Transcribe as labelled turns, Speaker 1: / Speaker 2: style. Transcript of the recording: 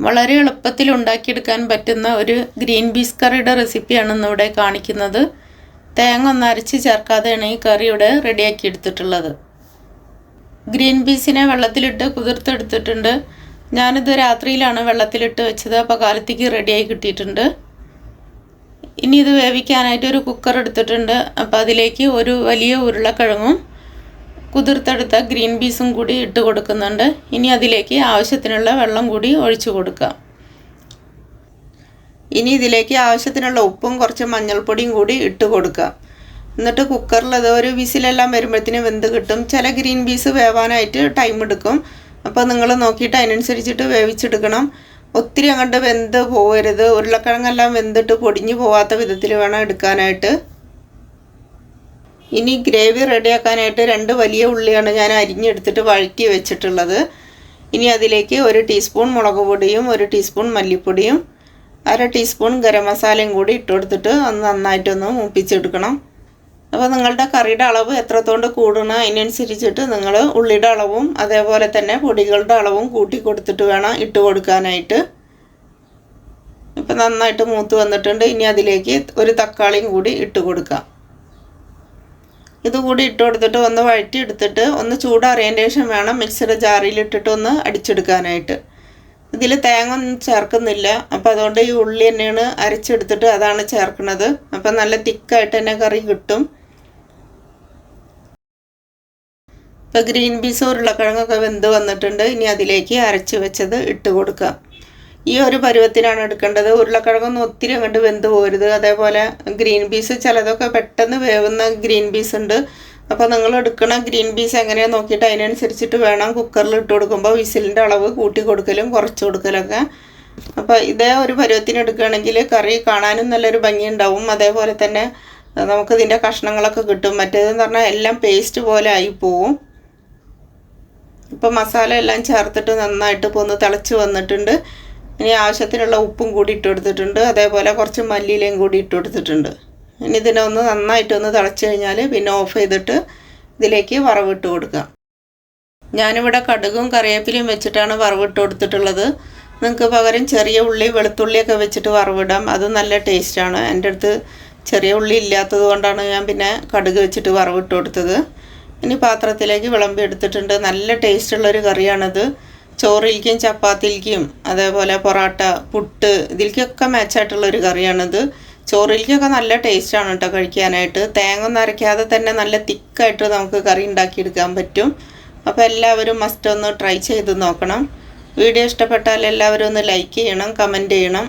Speaker 1: വളരെ എളുപ്പത്തിൽ ഉണ്ടാക്കിയെടുക്കാൻ പറ്റുന്ന ഒരു ഗ്രീൻ പീസ് കറിയുടെ റെസിപ്പിയാണ് ഇന്നിവിടെ കാണിക്കുന്നത്. തേങ്ങ ഒന്നും അരച്ച് ചേർക്കാതെയാണ് ഈ കറി ഇവിടെ റെഡിയാക്കി എടുത്തിട്ടുള്ളത്. ഗ്രീൻ പീസിനെ വെള്ളത്തിലിട്ട് കുതിർത്തെടുത്തിട്ടുണ്ട്. ഞാനിത് രാത്രിയിലാണ് വെള്ളത്തിലിട്ട് വെച്ചത്. അപ്പോൾ കാലത്തേക്ക് റെഡിയായി കിട്ടിയിട്ടുണ്ട്. ഇനി ഇത് വേവിക്കാനായിട്ട് ഒരു കുക്കർ എടുത്തിട്ടുണ്ട്. അപ്പോൾ അതിലേക്ക് ഒരു വലിയ ഉരുളക്കിഴങ്ങും കുതിർത്തെടുത്ത ഗ്രീൻ പീസും കൂടി ഇട്ട് കൊടുക്കുന്നുണ്ട്. ഇനി അതിലേക്ക് ആവശ്യത്തിനുള്ള വെള്ളം കൂടി ഒഴിച്ചു കൊടുക്കാം. ഇനി ഇതിലേക്ക് ആവശ്യത്തിനുള്ള ഉപ്പും കുറച്ച് മഞ്ഞൾപ്പൊടിയും കൂടി ഇട്ട് കൊടുക്കാം. എന്നിട്ട് കുക്കറിൽ അത് ഒരു വിസിലെല്ലാം വരുമ്പോഴത്തേനും വെന്ത് കിട്ടും. ചില ഗ്രീൻ പീസ് വേവാനായിട്ട് ടൈം എടുക്കും. അപ്പോൾ നിങ്ങൾ നോക്കിയിട്ട് അതിനനുസരിച്ചിട്ട് വേവിച്ചെടുക്കണം. ഒത്തിരി അങ്ങോട്ട് വെന്ത് പോകരുത്. ഉരുളക്കിഴങ്ങെല്ലാം വെന്തിട്ട് പൊടിഞ്ഞു പോവാത്ത വിധത്തിൽ വേണം എടുക്കാനായിട്ട്. ഇനി ഗ്രേവി റെഡിയാക്കാനായിട്ട് 2 വലിയ ഉള്ളിയാണ് ഞാൻ അരിഞ്ഞെടുത്തിട്ട് വഴറ്റി വെച്ചിട്ടുള്ളത്. ഇനി അതിലേക്ക് 1 ടീസ്പൂൺ മുളക് പൊടിയും 1 ടീസ്പൂൺ മല്ലിപ്പൊടിയും 1/2 ടീസ്പൂൺ ഗരം മസാലയും കൂടി ഇട്ട് കൊടുത്തിട്ട് ഒന്ന് നന്നായിട്ടൊന്ന് മൂപ്പിച്ചെടുക്കണം. അപ്പോൾ നിങ്ങളുടെ കറിയുടെ അളവ് എത്രത്തോണ്ട് കൂടണം അതിനനുസരിച്ചിട്ട് നിങ്ങൾ ഉള്ളിയുടെ അളവും അതേപോലെ തന്നെ പൊടികളുടെ അളവും കൂട്ടി കൊടുത്തിട്ട് വേണം ഇട്ട് കൊടുക്കാനായിട്ട്. ഇപ്പം നന്നായിട്ട് മൂത്ത് വന്നിട്ടുണ്ട്. ഇനി അതിലേക്ക് 1 തക്കാളിയും കൂടി ഇട്ട് കൊടുക്കാം. ഇതുകൂടി ഇട്ട് കൊടുത്തിട്ട് ഒന്ന് വഴറ്റി എടുത്തിട്ട് ഒന്ന് ചൂടാറിയതിന് ശേഷം വേണം മിക്സിയുടെ ജാറിലിട്ടിട്ട് ഒന്ന് അടിച്ചെടുക്കാനായിട്ട്. ഇതിൽ തേങ്ങ ഒന്നും ചേർക്കുന്നില്ല. അപ്പോൾ അതുകൊണ്ട് ഈ ഉള്ളി തന്നെയാണ് അരച്ചെടുത്തിട്ട് അതാണ് ചേർക്കുന്നത്. അപ്പം നല്ല തിക്കായിട്ട് തന്നെ കറി കിട്ടും. ഇപ്പോൾ ഗ്രീൻ പീസ് ഉരുളക്കിഴങ്ങൊക്കെ വെന്ത് വന്നിട്ടുണ്ട്. ഇനി അതിലേക്ക് അരച്ച് വെച്ചത് ഇട്ട് കൊടുക്കാം. ഈ ഒരു പരുവത്തിനാണ് എടുക്കേണ്ടത്. ഉരുളക്കിഴങ്ങൊന്നും ഒത്തിരി അങ്ങോട്ട് വെന്ത് പോരുത്. അതേപോലെ ഗ്രീൻ പീസ് ചിലതൊക്കെ പെട്ടെന്ന് വേവുന്ന ഗ്രീൻ പീസ് ഉണ്ട്. അപ്പോൾ നിങ്ങൾ എടുക്കണ ഗ്രീൻ പീസ് എങ്ങനെയാണ് നോക്കിയിട്ട് അതിനനുസരിച്ചിട്ട് വേണം കുക്കറിൽ ഇട്ട് കൊടുക്കുമ്പോൾ വിസിലിൻ്റെ അളവ് കൂട്ടി കൊടുക്കലും കുറച്ച് കൊടുക്കലൊക്കെ. അപ്പോൾ ഇതേ ഒരു പരുവത്തിന് എടുക്കുകയാണെങ്കിൽ കറി കാണാനും നല്ലൊരു ഭംഗി ഉണ്ടാവും. അതേപോലെ തന്നെ നമുക്കിതിൻ്റെ കഷ്ണങ്ങളൊക്കെ കിട്ടും. മറ്റേതെന്ന് പറഞ്ഞാൽ എല്ലാം പേസ്റ്റ് പോലെ ആയി പോവും. ഇപ്പോൾ മസാല എല്ലാം ചേർത്തിട്ട് നന്നായിട്ട് ഇപ്പോൾ ഒന്ന് തിളച്ച് വന്നിട്ടുണ്ട്. ഇനി ആവശ്യത്തിനുള്ള ഉപ്പും കൂടി ഇട്ട് കൊടുത്തിട്ടുണ്ട്. അതേപോലെ കുറച്ച് മല്ലിയിലയും കൂടി ഇട്ട് കൊടുത്തിട്ടുണ്ട്. ഇനി ഇതിനെ ഒന്ന് നന്നായിട്ടൊന്ന് തിളച്ച് കഴിഞ്ഞാൽ പിന്നെ ഓഫ് ചെയ്തിട്ട് ഇതിലേക്ക് വറവിട്ട് കൊടുക്കാം. ഞാനിവിടെ കടുകും കറിവേപ്പിലയും വെച്ചിട്ടാണ് വറവിട്ട് കൊടുത്തിട്ടുള്ളത്. നിങ്ങൾക്ക് പകരം ചെറിയ ഉള്ളി വെളുത്തുള്ളിയൊക്കെ വെച്ചിട്ട് വറവിടാം. അത് നല്ല ടേസ്റ്റാണ്. എൻ്റെ അടുത്ത് ചെറിയ ഉള്ളി ഇല്ലാത്തത് കൊണ്ടാണ് ഞാൻ പിന്നെ കടുക് വെച്ചിട്ട് വറവിട്ട് കൊടുത്തത്. ഇനി പാത്രത്തിലേക്ക് വിളമ്പി എടുത്തിട്ടുണ്ട്. നല്ല ടേസ്റ്റുള്ളൊരു കറിയാണിത്. ചോറിലേക്കും ചപ്പാത്തിയിലേക്കും അതേപോലെ പൊറോട്ട പുട്ട് ഇതിലേക്കൊക്കെ മാച്ചായിട്ടുള്ളൊരു കറിയാണിത്. ചോറിലേക്കൊക്കെ നല്ല ടേസ്റ്റാണ് കേട്ടോ കഴിക്കാനായിട്ട്. തേങ്ങ ഒന്നും അരയ്ക്കാതെ തന്നെ നല്ല തിക്കായിട്ട് നമുക്ക് കറി ഉണ്ടാക്കിയെടുക്കാൻ പറ്റും. അപ്പോൾ എല്ലാവരും മസ്റ്റ് ഒന്ന് ട്രൈ ചെയ്ത് നോക്കണം. വീഡിയോ ഇഷ്ടപ്പെട്ടാൽ എല്ലാവരും ഒന്ന് ലൈക്ക് ചെയ്യണം, കമൻറ്റ് ചെയ്യണം.